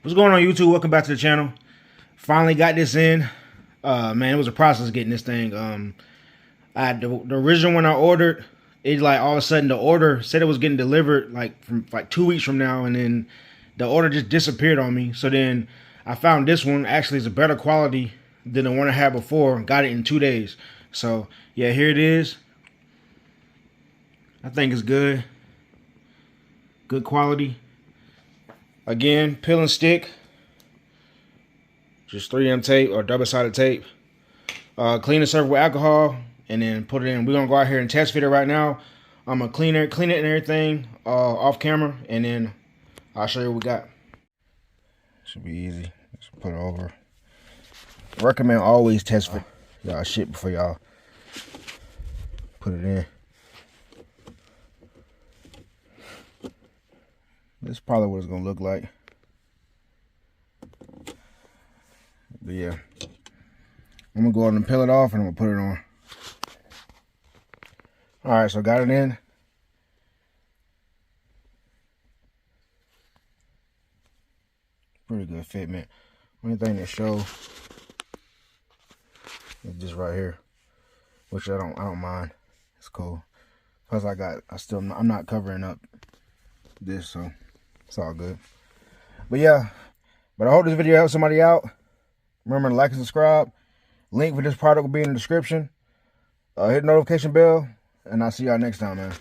What's going on, YouTube? Welcome back to the channel. Finally got this in. Man, it was a process getting this thing. I had the original one I ordered. It like all of a sudden the order said it was getting delivered from 2 weeks from now, and then the order just disappeared on me. So then I found this one actually is a better quality than the one I had before. Got it in 2 days. So yeah, here it is. I think it's good. Good quality. Again, peel and stick. Just 3M tape or double-sided tape. Clean the surface with alcohol and then put it in. We're gonna go out here and test fit it right now. I'm gonna clean it and everything off camera, and then I'll show you what we got. Should be easy. Just put it over. Recommend always test fit y'all shit before y'all put it in. This is probably what it's gonna look like. But yeah, I'm gonna go ahead and peel it off and I'm gonna put it on. Alright, so got it in. Pretty good fit, man. Only thing that shows is just right here, which I don't mind. It's cool. Plus I'm not covering up this, so it's all good. But yeah, I hope this video helps somebody out. Remember to like and subscribe. Link for this product will be in the description. Hit the notification bell, and I'll see y'all next time, man.